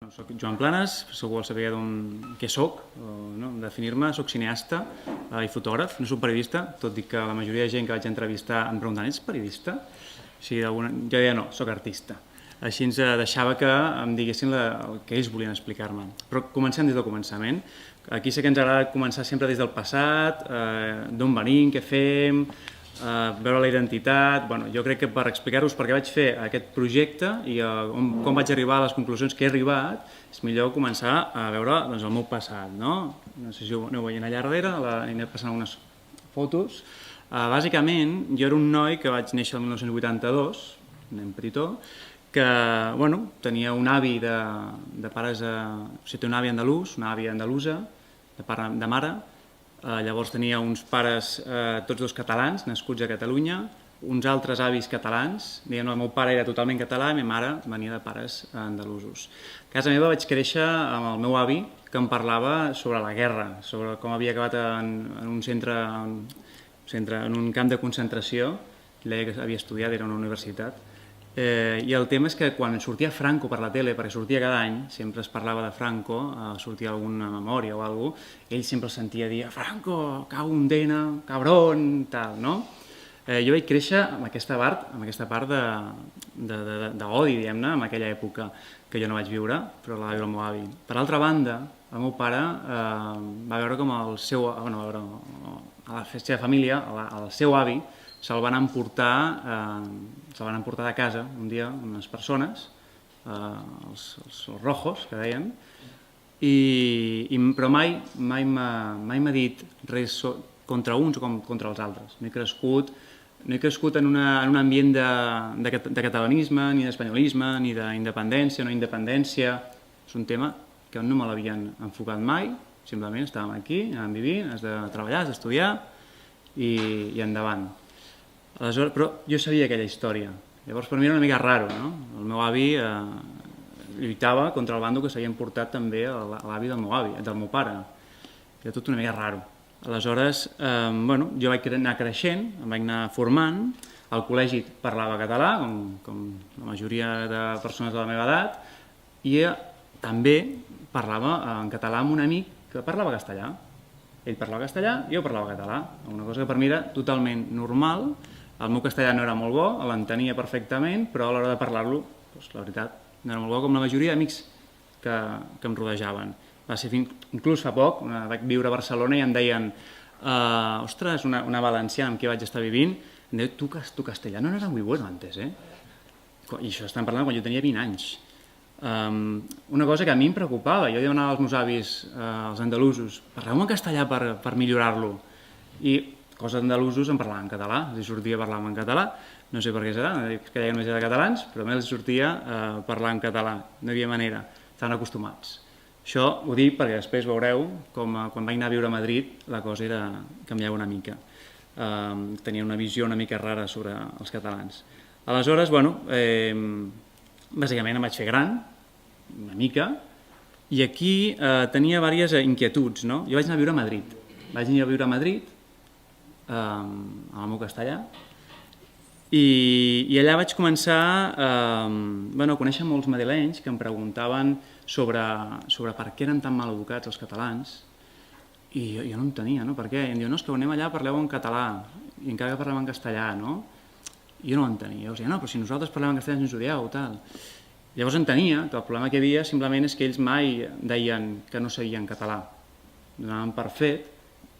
Soc Joan Planes, segur vol saber què soc, definir-me, soc cineasta i fotògraf, no soc periodista, tot i que la majoria de gent que vaig entrevistar em preguntaven, ets periodista? Jo deia no, soc artista. Així ens deixava que em diguessin el que ells volien explicar-me. Però comencem des del començament. Aquí sé que ens agrada començar sempre des del passat, d'on venim, què fem, veure la identitat. Jo crec que per explicar-vos per què vaig fer aquest projecte i com vaig arribar a les conclusions que he arribat, és millor començar a veure el meu passat. No sé si ho aneu veient allà darrere, aniré passant algunes fotos. Bàsicament, jo era un noi que vaig néixer el 1982, nen petitó, que tenia un avi de pares... O sigui, té un avi andalús, una àvia andalusa, de mare. Llavors tenia uns pares, tots dos catalans, nascuts a Catalunya, uns altres avis catalans. El meu pare era totalment català i la meva mare venia de pares andalusos. A casa meva vaig créixer amb el meu avi, que em parlava sobre la guerra, sobre com havia acabat en un centre, en un camp de concentració. Ell deia que havia estudiat, era una universitat. I el tema és que quan sortia Franco per la tele, perquè sortia cada any, sempre es parlava de Franco, sortia alguna memòria o alguna cosa, ell sempre sentia dir Franco, cago un dena, cabrón, tal, no? Jo vaig créixer amb aquesta part d'odi, diguem-ne, en aquella època que jo no vaig viure, però la va viure el meu avi. Per altra banda, el meu pare va veure com a la seva família, el seu avi, se'l van emportar de casa un dia unes persones, els rojos, que deien, però mai m'ha dit res contra uns o contra els altres. No he crescut en un ambient de catalanisme, ni d'espanyolisme, ni d'independència, no independència. És un tema que no me l'havien enfocat mai, simplement estàvem aquí, anàvem vivint, has de treballar, has d'estudiar i endavant. Aleshores, però jo sabia aquella història. Llavors per mi era una mica raro, no? El meu avi lluitava contra el bàndol que s'havia portat també l'avi del meu pare. Era tot una mica raro. Aleshores, jo vaig anar creixent, em vaig anar formant, al col·legi parlava català, com la majoria de persones de la meva edat, i també parlava en català amb un amic que parlava castellà. Ell parlava castellà i jo parlava català, una cosa que per mi era totalment normal. El meu castellà no era molt bo, l'entenia perfectament, però a l'hora de parlar-lo, la veritat, no era molt bo, com la majoria d'amics que em rodejaven. Va ser inclús fa poc, vaig viure a Barcelona i em deien ostres, una valenciana amb qui vaig estar vivint, em deia, tu castellano no era muy bueno antes, eh? I això estan parlant quan jo tenia 20 anys. Una cosa que a mi em preocupava, jo demanava als meus avis, als andalusos, parleu-me en castellà per millorar-lo. I coses andalusos em parlaven en català, els sortia a parlar en català, no sé per què serà, que deien només era catalans, però a mi els sortia a parlar en català, no hi havia manera, estaven acostumats. Això ho dic perquè després veureu com quan vaig anar a viure a Madrid la cosa canviava una mica, tenia una visió una mica rara sobre els catalans. Aleshores, bàsicament em vaig fer gran, una mica, i aquí tenia diverses inquietuds, no? Jo vaig anar a viure a Madrid, amb el meu castellà, i allà vaig començar a conèixer molts madrilenys que em preguntaven sobre per què eren tan mal educats els catalans, i jo no entenia, no? Per què? I em diuen, no, és que anem allà, parleu en català, i encara que parlem en castellà, no? I jo no ho entenia, jo deia, no, però si nosaltres parlem en castellà ens odieu, tal. Llavors entenia que el problema que hi havia simplement és que ells mai deien que no sabien català. Donaven per fet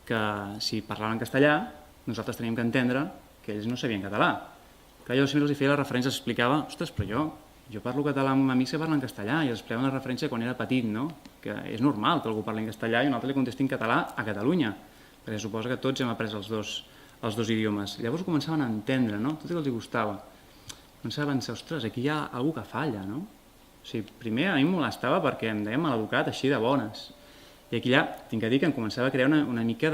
que si parlaven en castellà nosaltres teníem que entendre que ells no sabien català. Que jo sempre els feia la referència, els explicava, ostres, però jo parlo català amb amics que parlen castellà, i els explicava una referència quan era petit, no? Que és normal que algú parli en castellà i un altre li contesti en català a Catalunya, perquè suposa que tots hem après els dos idiomes. Llavors ho començaven a entendre, no? Tot i que els gustava. Començava a pensar, ostres, aquí hi ha algú que falla, no? O sigui, primer a mi em molestava perquè em deia maleducat així de bones. I aquí ja, tinc que dir que em començava a crear una mica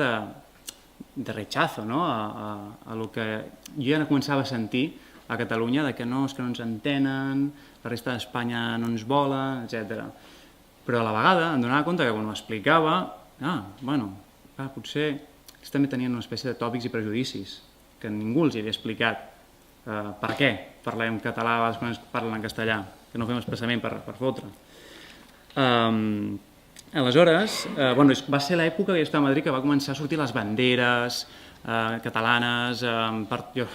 de rechazo, no? A lo que jo ja començava a sentir a Catalunya, de que no, és que no ens entenen, la resta d'Espanya no ens vola, etc. Però a la vegada em donava compte que quan m'explicava, potser ells també tenien una espècie de tòpics i prejudicis, que ningú els havia explicat per què parlem català quan es parla en castellà, que no ho fem expressament per fotre. Aleshores, va ser l'època que jo estava a Madrid que va començar a sortir les banderes catalanes. Jo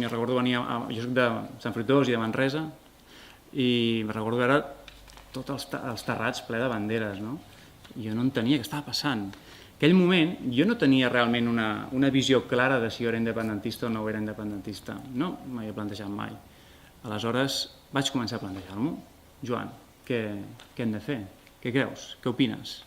recordo venir, jo soc de Sant Fruitós i de Manresa, i recordo veure tots els terrats ple de banderes, no? Jo no entenia què estava passant. En aquell moment jo no tenia realment una visió clara de si jo era independentista o no era independentista. No m'havia plantejat mai. Aleshores vaig començar a plantejar-m'ho. Joan, què hem de fer? Què creus? Què opines?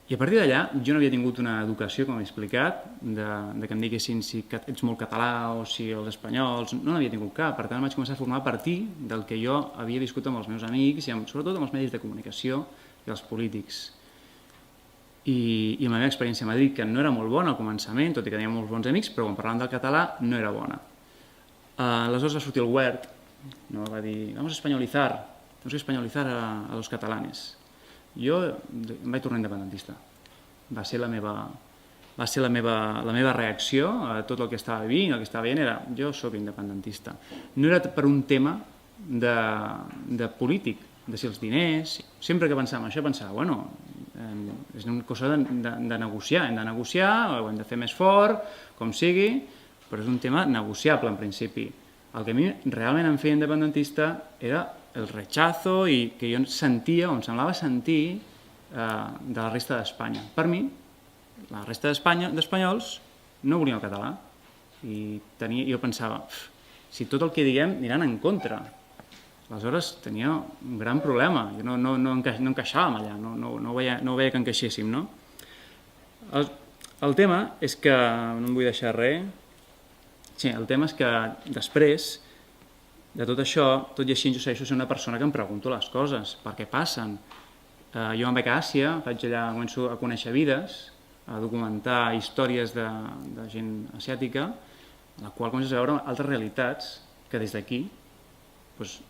I a partir d'allà jo no havia tingut una educació, com he explicat, de que em diguessin si ets molt català o si els espanyols. No n'havia tingut cap. Per tant, vaig començar a formar a partir del que jo havia viscut amb els meus amics i sobretot amb els medis de comunicació i els polítics. I la meva experiència a Madrid, que no era molt bona al començament, tot i que tenia molts bons amics, però quan parlàvem del català no era bona. Aleshores va sortir el Wert, va dir, vamos a españolizar a los catalanes. Jo em vaig tornar independentista. Va ser la meva reacció a tot el que estava vivint. El que estava veient era, jo sóc independentista. No era per un tema de polític, de si els diners. Sempre que pensava en això, pensava, bueno, és una cosa de negociar. Hem de negociar, ho hem de fer més fort, com sigui, però és un tema negociable en principi. El que a mi realment em feia independentista era el rechazo i que jo sentia, o em semblava sentir, de la resta d'Espanya. Per mi, la resta d'espanyols no volien el català. I jo pensava, si tot el que diguem aniran en contra. Aleshores tenia un gran problema. Jo no encaixàvem allà, no veia que encaixéssim, no? El tema és que, no em vull deixar res, sí, el tema és que després de tot això, tot i així jo segueixo sent una persona que em pregunto les coses, per què passen. Jo me'n vaig a Àsia, començo a conèixer vides, a documentar històries de gent asiàtica, en la qual comences a veure altres realitats que des d'aquí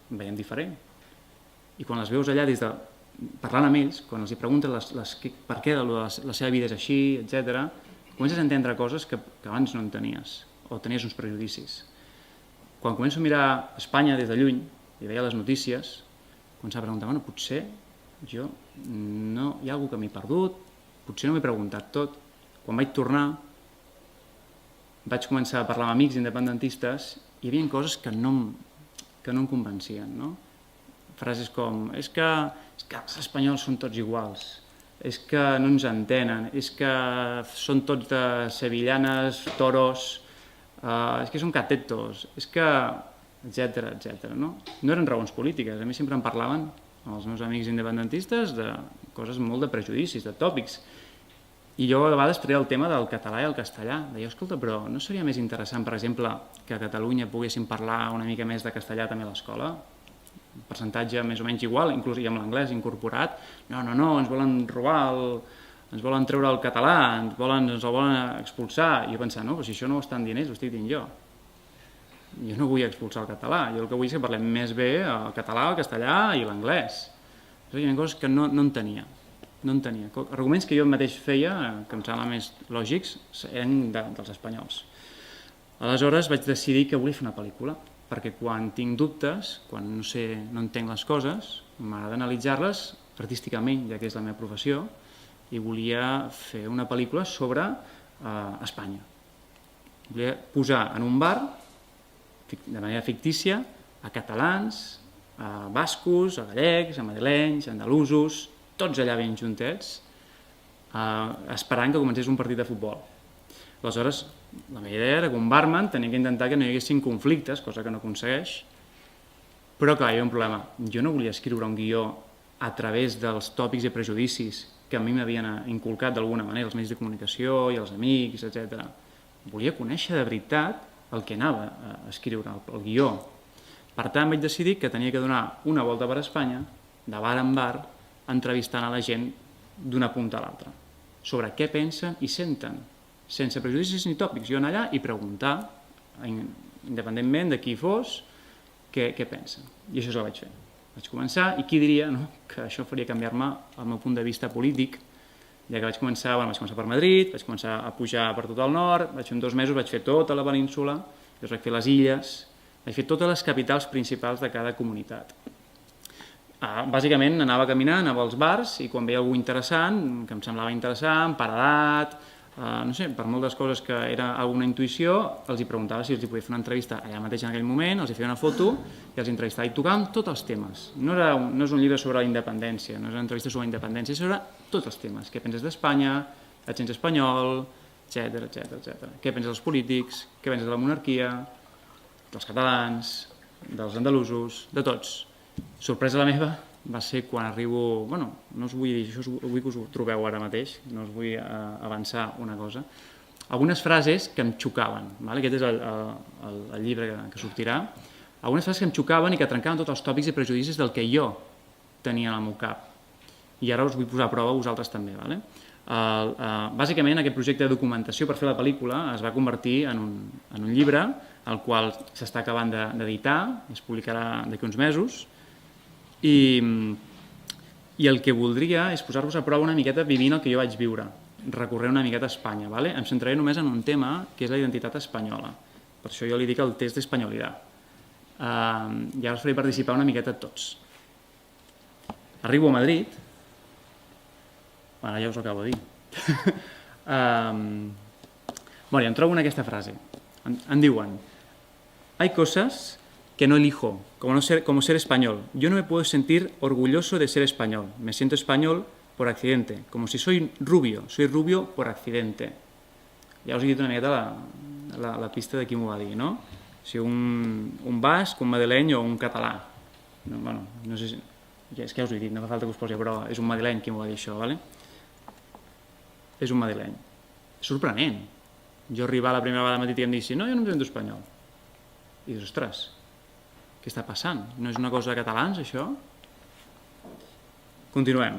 veiem diferent. I quan les veus allà, parlant amb ells, quan els preguntes per què la seva vida és així, etc., comences a entendre coses que abans no entenies, o tenies uns prejudicis. Quan començo a mirar Espanya des de lluny i veia les notícies, començava a preguntar, potser hi ha alguna cosa que m'he perdut, potser no m'he preguntat tot. Quan vaig tornar, vaig començar a parlar amb amics independentistes i hi havia coses que no em convencien. Frases com, és que els espanyols són tots iguals, és que no ens entenen, és que són tots de sevillanes, toros, és que són catetos, és que... etcètera. No eren raons polítiques, a mi sempre em parlaven, els meus amics independentistes, de coses molt de prejudicis, de tòpics. I jo a vegades treia el tema del català i el castellà. Deia, escolta, però no seria més interessant, per exemple, que a Catalunya poguéssim parlar una mica més de castellà també a l'escola? Un percentatge més o menys igual, inclús i amb l'anglès incorporat. No, ens volen robar ens volen treure el català, ens el volen expulsar. I jo pensava, no, però si això no ho estan dient ells, ho estic dient jo. Jo no vull expulsar el català, jo el que vull és que parlem més bé el català, el castellà i l'anglès. Hi havia coses que no entenia. Arguments que jo mateix feia, que em sembla més lògics, eren dels espanyols. Aleshores vaig decidir que volia fer una pel·lícula, perquè quan tinc dubtes, quan no entenc les coses, m'agrada analitzar-les artísticament, ja que és la meva professió, i volia fer una pel·lícula sobre Espanya. Volia posar en un bar, de manera fictícia, a catalans, a bascos, a gallecs, a madrilenys, a andalusos, tots allà ben juntets, esperant que comencés un partit de futbol. Aleshores, la meva idea era que un barman tenia que intentar que no hi haguessin conflictes, cosa que no aconsegueix, però clar, hi havia un problema. Jo no volia escriure un guió a través dels tòpics i prejudicis que a mi m'havien inculcat d'alguna manera els mitjans de comunicació i els amics, etc. Volia conèixer de veritat el que anava a escriure, el guió. Per tant, vaig decidir que tenia que donar una volta per Espanya, de bar en bar, entrevistant a la gent d'una punta a l'altra, sobre què pensen i senten, sense prejudicis ni tòpics. Jo anar allà i preguntar, independentment de qui fos, què pensen. I això és el que vaig fer. Vaig començar, i qui diria que això faria canviar-me el meu punt de vista polític, ja que vaig començar per Madrid, vaig començar a pujar per tot el nord, en 2 mesos vaig fer tota la península, després vaig fer les illes, vaig fer totes les capitals principals de cada comunitat. Bàsicament anava caminant, anava als bars i quan veia algú interessant, que em semblava interessant, per edat, no sé, per moltes coses que era alguna intuïció, els hi preguntava si els hi podia fer una entrevista allà mateix en aquell moment, els hi feia una foto i els entrevistava. I tocàvem tots els temes. No és un llibre sobre la independència, no és una entrevista sobre la independència, és sobre tots els temes. Què penses d'Espanya, l'accent espanyol, etc. Què penses dels polítics, què penses de la monarquia, dels catalans, dels andalusos, de tots. Sorpresa la meva va ser quan arribo... Bueno, no us vull dir, això vull que us ho trobeu ara mateix, no us vull avançar una cosa. Algunes frases que em xocaven, aquest és el llibre que sortirà, algunes frases que em xocaven i que trencaven tots els tòpics i prejudicis del que jo tenia en el meu cap. I ara us vull posar a prova a vosaltres també. Bàsicament, aquest projecte de documentació per fer la pel·lícula es va convertir en un llibre, el qual s'està acabant d'editar, es publicarà d'aquí uns mesos, i el que voldria és posar-vos a prova una miqueta vivint el que jo vaig viure, recorrent una miqueta a Espanya. Em centraré només en un tema, que és la identitat espanyola. Per això jo li dic el test d'espanyolitat. I ara us faré participar una miqueta tots. Arribo a Madrid, ara ja us ho acabo de dir. Bueno, em trobo en aquesta frase. Em diuen: hay cosas que no elijo, como ser español. Yo no me puedo sentir orgulloso de ser español. Me siento español por accidente, como si soy rubio por accidente. Ja us he dit una miqueta la pista de qui m'ho va dir, no? Si un basc, un madrileny o un català. Bueno, no sé si... És que ja us ho he dit, no fa falta que us posi a prova. És un madrileny qui m'ho va dir això, ¿vale? És un madrileny. És sorprenent. Jo arribar la primera vegada al matí i em dir, no, jo no em sento espanyol. I dius, ostres, què està passant? No és una cosa de catalans, això? Continuem.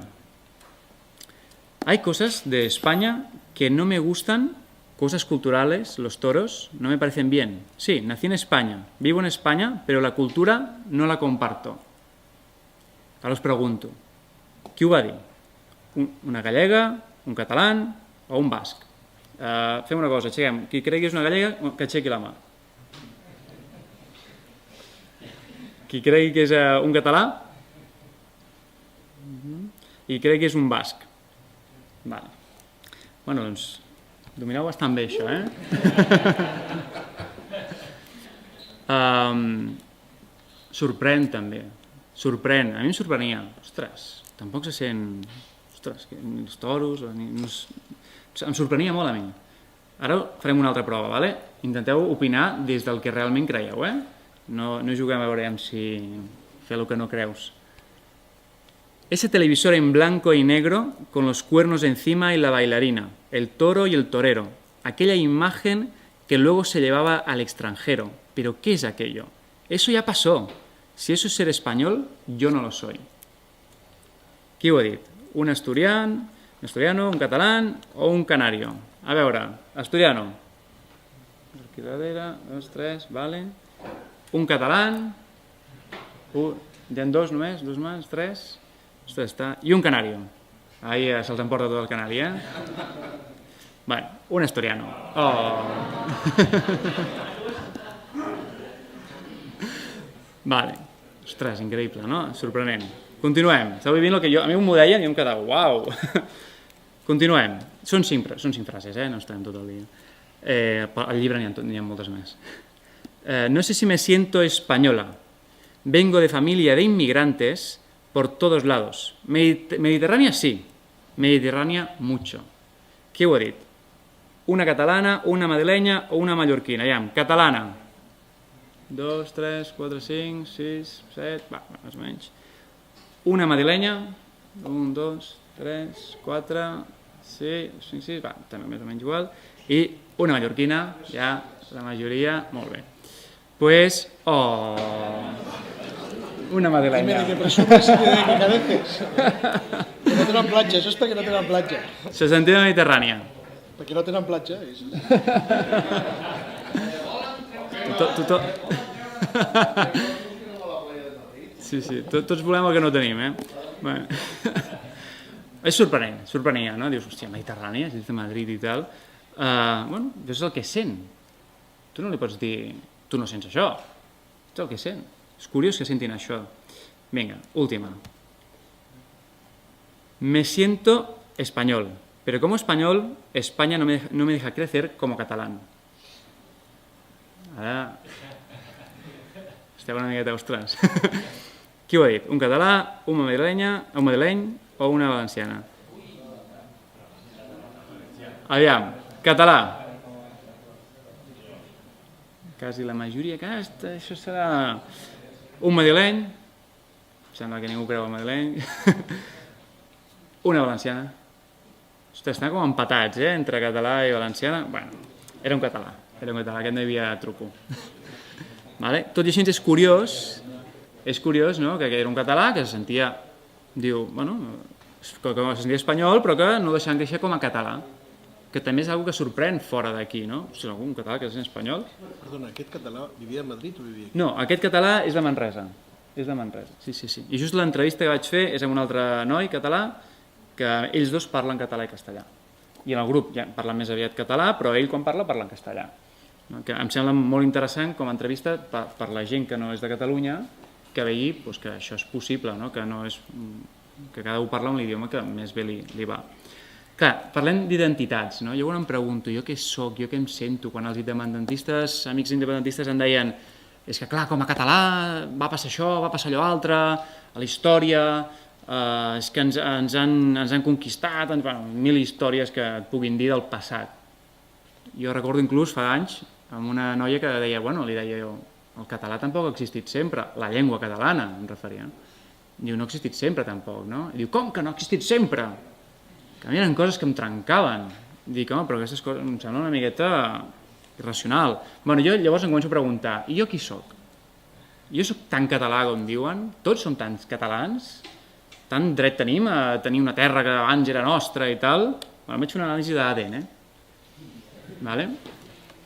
Hay cosas de España que no me gustan, cosas culturales, los toros, no me parecen bien. Sí, nací en España, vivo en España, pero la cultura no la comparto. Ara us pregunto, qui ho va dir? Una gallega, un català o un basc? Fem una cosa, aixequem. Qui cregui que és una gallega, que aixequi la mà. Qui cregui que és un català i cregui que és un basc. Bueno, doncs, domineu bastant bé això, Sorprèn, també. Sorprèn. A mi em sorprenia. Ostres, tampoc se sent... Ostres, els toros... Em sorprenia molt a mi. Ara farem una altra prova, ¿vale? Intenteu opinar des del que realment creieu, No juguem a veure si fer el que no creus. Ese televisor en blanco y negro con los cuernos encima y la bailarina, el toro y el torero, aquella imagen que luego se llevaba al extranjero. ¿Pero qué es aquello? Eso ya pasó. Si eso es ser español, yo no lo soy. Qui ho ha dit? Un asturiano, un catalán o un canario? A veure, asturiano. Arquiladera, 2, 3, vale. Un català, hi ha dos només, dos mans, tres, i un canari. Ahí se'ls emporta tot el canari, Bueno, un asturiano. Vale. Ostres, increïble, no? Sorprenent. Continuem. Esteu vivint el que a mi m'ho deien i em quedava, uau! Continuem. Són 5 frases, no estarem tot el dia. Al llibre n'hi ha moltes més. No sé si me siento española. Vengo de familia de inmigrantes por todos lados. Mediterránea sí, Mediterránea mucho. Qui ho ha dit? Una catalana, una madrilenya o una mallorquina? Catalana. 2, 3, 4, 5, 6, 7... Va, més o menys. Una madrilenya. 1, 2, 3, 4, 5, 6... Va, també més o menys igual. I una mallorquina, ja la majoria... Molt bé. Pues... Una madrileña. Que presumes de que careces. Que no tenen platja, això és perquè no tenen platja. Se sentia mediterrània. Perquè no tenen platja. Sí, tots volem el que no tenim, És sorprenent, sorprenia, no? Dius, hòstia, Mediterrània, és de Madrid i tal. Bueno, això és el que sent. Tu no li pots dir, tu no sents això. És el que sent. És curiós que sentin això. Vinga, última. Me siento español, pero como español, España no me deja crecer como catalán. Ara... Esteu una miqueta, ostres. Qui ho ha dit? Un català, un madrileny o una valenciana? Aviam, català. Quasi la majoria, això serà un madrileny, sembla que ningú creu el madrileny, una valenciana. Ostres, estan com empatats, entre català i valenciana. Bueno, era un català, aquest no hi havia truco. Vale? Tot i així és curiós, no? Que era un català que se sentia, diu, bueno, que se sentia espanyol però que no deixant créixer com a català, que també és una que sorprèn fora d'aquí, no? O sigui, algun català que és espanyol. Perdona, aquest català vivia a Madrid o vivia aquí? No, aquest català és de Manresa. Sí. I just l'entrevista que vaig fer és amb un altre noi català que ells dos parlen català i castellà. I en el grup ja parlen més aviat català, però ell quan parla en castellà. Que em sembla molt interessant com a entrevista per la gent que no és de Catalunya que vegi que això és possible, que cada un parla un idioma que més bé li va. Clar, parlem d'identitats, no? Jo quan em pregunto jo què soc, jo què em sento, quan els independentistes, amics independentistes em deien és que clar, com a català va passar això, va passar allò altre, a la història, és que ens han conquistat, mil històries que et puguin dir del passat. Jo recordo inclús fa anys amb una noia que deia, li deia jo, el català tampoc ha existit sempre, la llengua catalana em referia. Diu, no ha existit sempre tampoc, no? I diu, com que no ha existit sempre? Que a mi eren coses que em trencaven. Dic, home, però aquestes coses em sembla una miqueta irracional. Jo llavors em començo a preguntar, i jo qui soc? Jo soc tan català com diuen? Tots som tants catalans? Tant dret tenim a tenir una terra que abans era nostra i tal? Em vaig fer una anàlisi d'ADN,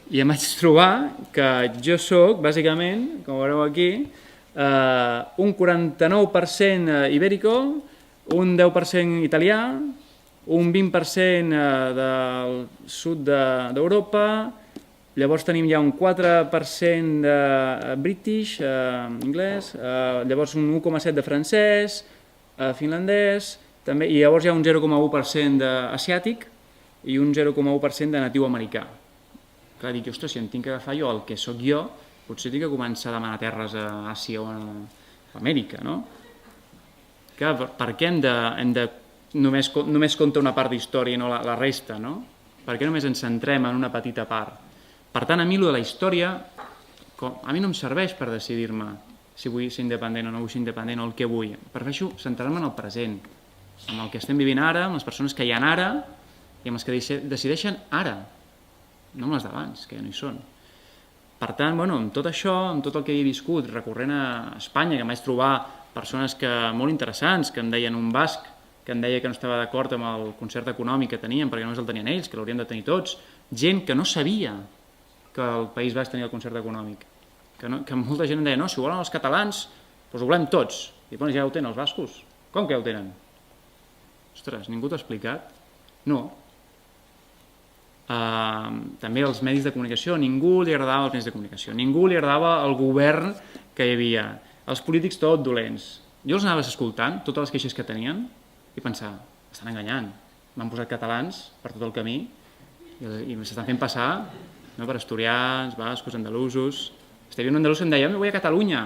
i em vaig trobar que jo soc, bàsicament, com veureu aquí, un 49% ibèrico, un 10% italià, un 20% del sud d'Europa, llavors tenim ja un 4% de british, anglès, llavors un 1,7% de francès, finlandès, i llavors hi ha un 0,1% d'asiàtic i un 0,1% de natiu americà. Clar, dic, ostres, si em tinc que agafar jo el que sóc jo, potser tinc que començar a demanar terres a Àsia o a Amèrica, no? Clar, per què hem de només comptar una part d'història i no la resta, no? Per què només ens centrem en una petita part? Per tant, a mi, de la història, a mi no em serveix per decidir-me si vull ser independent o no vull ser independent o el que vull. Prefereixo centrar-me en el present, en el que estem vivint ara, amb les persones que hi ha ara i amb les que decideixen ara, no amb les d'abans, que ja no hi són. Per tant, amb tot això, amb tot el que he viscut, recorrent a Espanya, que em vaig trobar persones molt interessants, que em deien un basc, que em deia que no estava d'acord amb el concert econòmic que tenien, perquè només el tenien ells, que l'haurien de tenir tots, gent que no sabia que el País Basc tenia el concert econòmic, que molta gent em deia, no, si ho volen els catalans, doncs ho volem tots. I ja ho tenen els bascos. Com que ja ho tenen? Ostres, ningú t'ha explicat? No. També els medis de comunicació, ningú li agradava els medis de comunicació, ningú li agradava el govern que hi havia, els polítics tot dolents. Jo els anaves escoltant, totes les queixes que tenien, i pensava, estan enganyant, m'han posat catalans per tot el camí i s'estan fent passar per asturians, bascos, andalusos. Hi havia un andalús que em deia, me voy a Catalunya,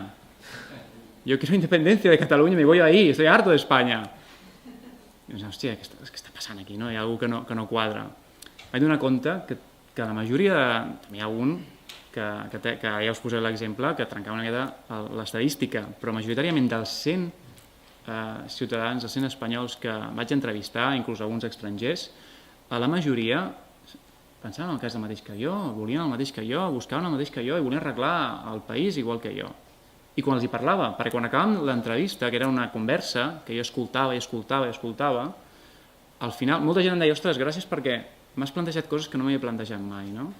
yo quiero independencia de Cataluña, me voy ahí, estoy harto de España. I pensava, hòstia, què està passant aquí? Hi ha algú que no quadra. Vaig donar compte que la majoria, també hi ha un, que ja us posaré l'exemple, que trencava una mica l'estadística, però majoritàriament dels 100 ciutadans, dels 100 espanyols que vaig entrevistar, inclús alguns estrangers, la majoria pensaven el cas del mateix que jo, volien el mateix que jo, buscaven el mateix que jo i volien arreglar el país igual que jo. I quan els hi parlava, perquè quan acabàvem l'entrevista, que era una conversa, que jo escoltava i escoltava i escoltava, al final molta gent em deia, ostres, gràcies perquè m'has plantejat coses que no m'havia plantejat mai, no?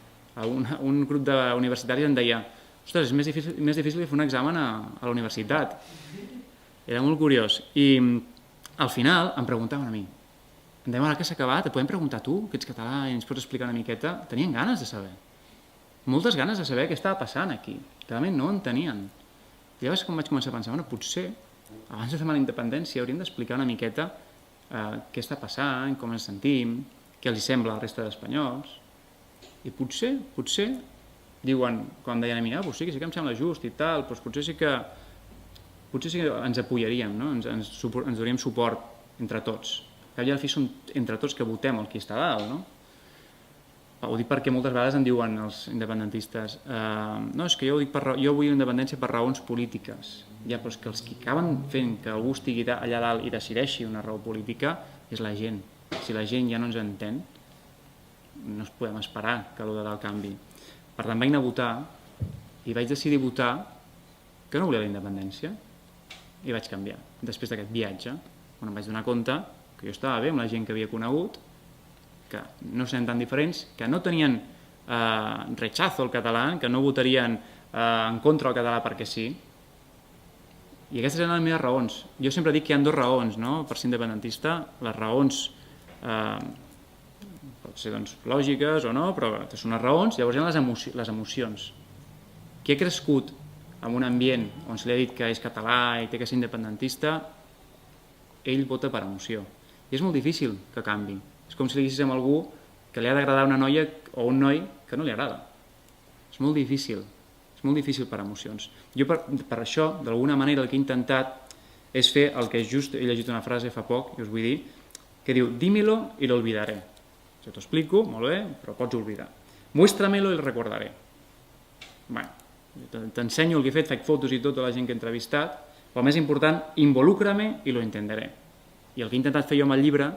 Un grup d'universitaris em deia, ostres, és més difícil que fer un examen a la universitat. Era molt curiós. I al final em preguntaven a mi, em deien, ara que s'ha acabat, et podem preguntar tu, que ets català i ens pots explicar una miqueta? Tenien ganes de saber. Moltes ganes de saber què estava passant aquí. Realment no en tenien. I llavors quan vaig començar a pensar, potser, abans de fer la independència, hauríem d'explicar una miqueta què està passant, com ens sentim, què els sembla a la resta d'espanyols. I potser diuen, quan deien a mi, sí que em sembla just i tal, doncs potser sí que ens apoyaríem, no? ens donaríem suport entre tots. Que al fi som entre tots que votem el qui està a dalt, no? Ho dic perquè moltes vegades em diuen els independentistes no, és que jo vull independència per raons polítiques. Ja, però és que els que acaben fent que algú estigui allà dalt i decideixi una raó política és la gent. Si la gent ja no ens entén, no ens podem esperar que allò de dalt canvi. Per tant, vaig anar a votar i vaig decidir votar que no volia la independència i vaig canviar. Després d'aquest viatge, on em vaig donar compte que jo estava bé amb la gent que havia conegut, que no sent tan diferents, que no tenien rechazo al català, que no votarien en contra del català perquè sí. I aquestes eren les meves raons. Jo sempre dic que hi ha dues raons, no?, per ser independentista. Les raons pot ser lògiques o no, però són les raons. Llavors hi ha les emocions. Qui ha crescut en un ambient on se li ha dit que és català i té que ser independentista, ell vota per emoció. I és molt difícil que canvi. És com si li diguessis a algú que li ha d'agradar una noia o un noi que no li agrada. És molt difícil per emocions. Jo per això, d'alguna manera, el que he intentat és fer el que és just. He llegit una frase fa poc, i us vull dir, que diu, dímelo y lo olvidaré. Jo t'ho explico, molt bé, però pots oblidar. Muéstramelo y lo recordaré. Bueno, t'ensenyo el que he fet, faig fotos i tot de la gent que he entrevistat, però el més important, involúcrame y lo entenderé. I el que he intentat fer jo amb el llibre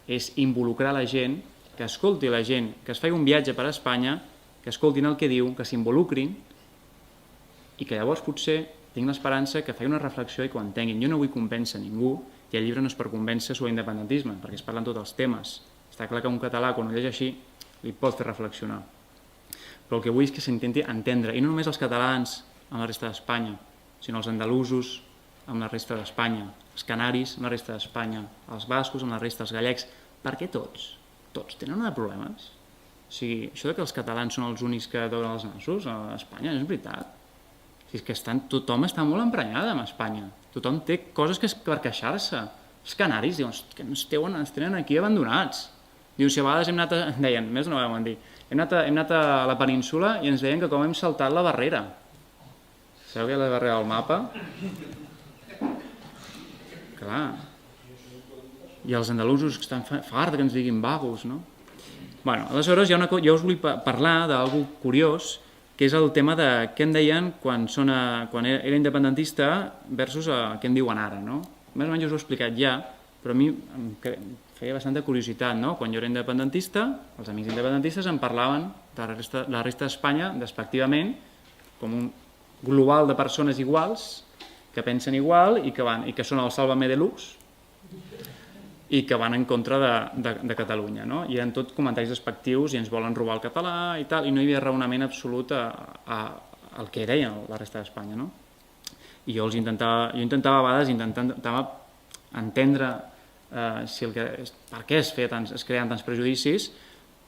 és involucrar la gent, que escolti la gent, que es faci un viatge per Espanya, que escoltin el que diu, que s'involucrin i que llavors potser tinc l'esperança que faci una reflexió i que ho entenguin. Jo no vull convèncer ningú i el llibre no és per convèncer sobre l'independentisme, perquè es parlen tots els temes. Està clar que un català, quan ho llegeix així, li pot fer reflexionar. Però el que vull és que s'intenti entendre, i no només els catalans amb la resta d'Espanya, sinó els andalusos amb la resta d'Espanya, els canaris amb la resta d'Espanya, els bascos amb la resta, els gallecs. Per què tots? Tots tenen una de problemes? O sigui, això que els catalans són els únics que toquen els nassos a Espanya no és veritat. O sigui, és que tothom està molt emprenyada amb Espanya. Tothom té coses per queixar-se. Els canaris diuen que ens tenen aquí abandonats. Diu, si a vegades hem anat, deien, més no ho vam dir, hem anat a la península i ens deien que com hem saltat la barrera. Sabeu que hi ha la barrera del mapa? Clar. I els andalusos que estan farts que ens diguin vagos, no? Bueno, aleshores jo us vull parlar d'algú curiós, que és el tema de què em deien quan era independentista versus què em diuen ara, no? Més o menys us ho he explicat ja, però a mi em feia bastanta curiositat, no? Quan jo era independentista, els amics independentistes em parlaven de la resta d'Espanya despectivament, com un global de persones iguals, que pensen igual i que són el Sálvame Deluxe i que van en contra de Catalunya, no? I eren tot comentaris despectius i ens volen robar el català i tal, i no hi havia raonament absolut al que deien la resta d'Espanya, no? I jo intentava a vegades entendre per què es creien tants prejudicis,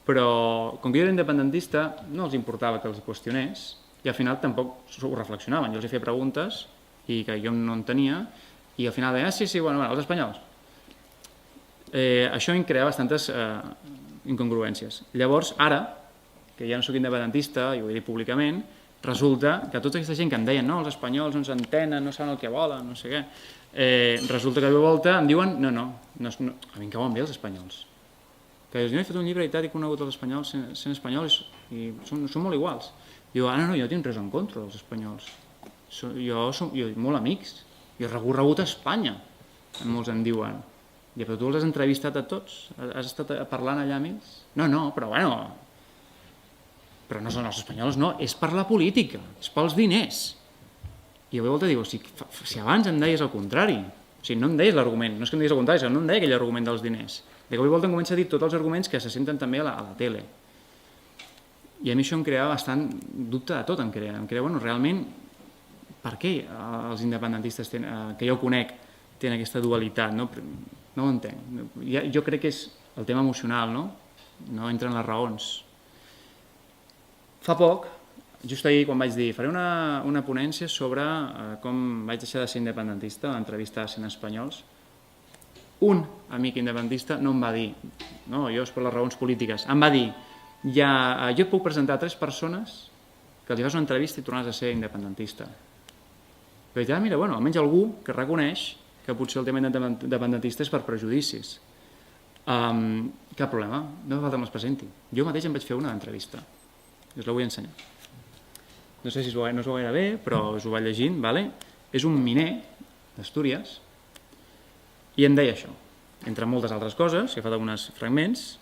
però com que jo era independentista no els importava que els qüestionés i al final tampoc ho reflexionaven. Jo els feia preguntes i que jo no entenia i al final deien, sí, bueno, els espanyols. Això em crea bastantes incongruències. Llavors, ara, que ja no soc independentista, i ho he dit públicament, resulta que tota aquesta gent que em deien no, els espanyols no ens entenen, no saben el que volen, no sé què, resulta que de volta em diuen no, a mi em cauen bé els espanyols. Que dius, jo he fet un llibre i tal, he conegut els espanyols sent espanyols i són molt iguals. Diu, no, jo tinc res en contra dels espanyols. Jo molt amics, jo he recorregut a Espanya, molts em diuen. I però tu els has entrevistat a tots? Has estat parlant allà amb ells? No, però bueno... Però no són els espanyols, no, és per la política, és pels diners. I a volta diu, si abans em deies el contrari, o sigui, no em deies l'argument, no és que em deies el contrari, sinó no em deia aquell argument dels diners. De cop i volta em comença a dir tots els arguments que se senten també a la tele. I a mi això em crea bastant dubte de tot, em crea, bueno, realment, per què els independentistes que jo conec tenen aquesta dualitat, no ho entenc. Jo crec que és el tema emocional, no entren les raons. Fa poc, just ahir quan vaig dir faré una ponència sobre com vaig deixar de ser independentista, entrevistar 100 espanyols, un amic independentista no em va dir, no, jo és per les raons polítiques, em va dir, jo et puc presentar 3 persones que els fas una entrevista i tornaràs a ser independentista. Vaig dir, mira, bueno, almenys algú que reconeix que potser el tema independentista és per prejudicis. Cap problema, no fa falta que me'ls presenti. Jo mateix em vaig fer una entrevista. Us la vull ensenyar. No sé si no us ho gaire bé, però us ho vaig llegint. És un miner d'Astúries i em deia això, entre moltes altres coses, he fet alguns fragments.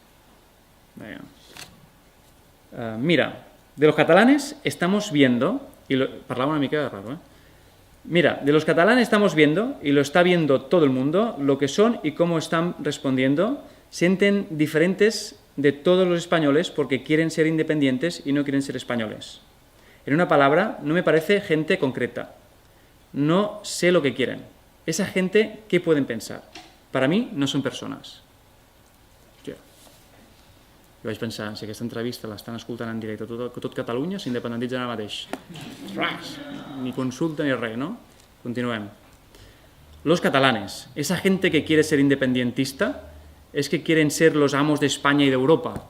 Mira, de los catalanes estamos viendo, parlava una mica raro, mira, de los catalanes estamos viendo, y lo está viendo todo el mundo, lo que son y cómo están respondiendo, sienten diferentes de todos los españoles porque quieren ser independientes y no quieren ser españoles. En una palabra, no me parece gente concreta. No sé lo que quieren. Esa gente, ¿qué pueden pensar? Para mí, no son personas. Jo vaig pensar, si aquesta entrevista l'estan escoltant en directe tot Catalunya, s'independitzen ara mateix. Ras! Ni consulta ni res, ¿no? Continuem. Los catalanes, esa gente que quiere ser independentista, es que quieren ser los amos de España y de Europa.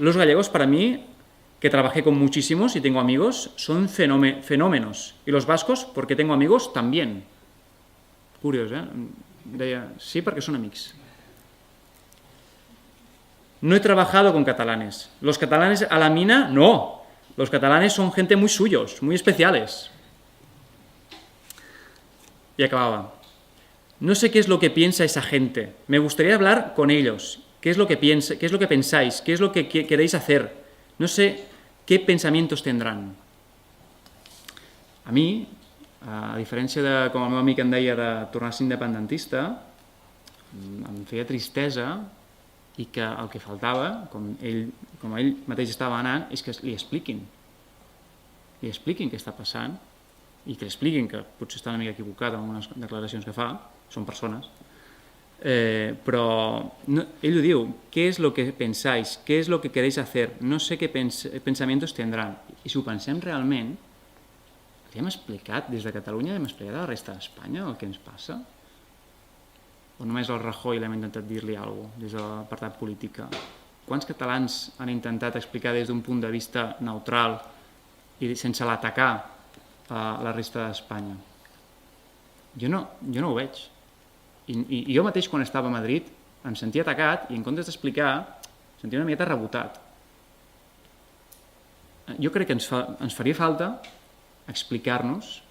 Los gallegos, para mí, que trabajé con muchísimos y tengo amigos, son fenómenos. Y los vascos, porque tengo amigos, también. Curiós, Deia, sí, perquè són amics. No he trabajado con catalanes. ¿Los catalanes a la mina? No. Los catalanes son gente muy suyos, muy especiales. Y acababa. No sé qué es lo que piensa esa gente. Me gustaría hablar con ellos. ¿Qué es lo que pensáis? ¿Qué es lo que queréis hacer? No sé qué pensamientos tendrán. A mi, a diferència de, com el meu amic em deia, de tornar-se independentista, em feia tristesa i que el que faltava, com ell mateix estava anant, és que li expliquin què està passant i que li expliquin que potser està una mica equivocat en algunes declaracions que fa, són persones, però ell ho diu, ¿qué es lo que pensáis? ¿Qué es lo que queréis hacer? No sé qué pensamientos tendrán. I si ho pensem realment, li hem explicat des de Catalunya, hem explicat a la resta d'Espanya el que ens passa? O només al Rajoy l'hem intentat dir-li alguna cosa des de l'apartat política? Quants catalans han intentat explicar des d'un punt de vista neutral i sense l'atacar a la resta d'Espanya? Jo no ho veig. I jo mateix, quan estava a Madrid, em sentia atacat i en comptes d'explicar, em sentia una miqueta rebotat. Jo crec que ens faria falta explicar-nos,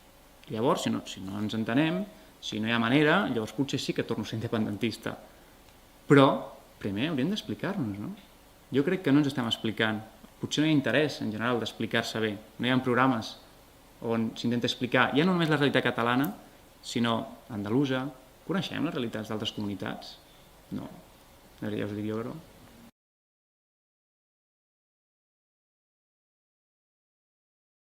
i llavors, si no ens entenem, si no hi ha manera, llavors potser sí que torno a ser independentista. Però, primer, hauríem d'explicar-nos, no? Jo crec que no ens estem explicant. Potser no hi ha interès, en general, d'explicar-se bé. No hi ha programes on s'intenta explicar, ja no només la realitat catalana, sinó andalusa. Coneixem les realitats d'altres comunitats? No. Ja us ho dic jo, però...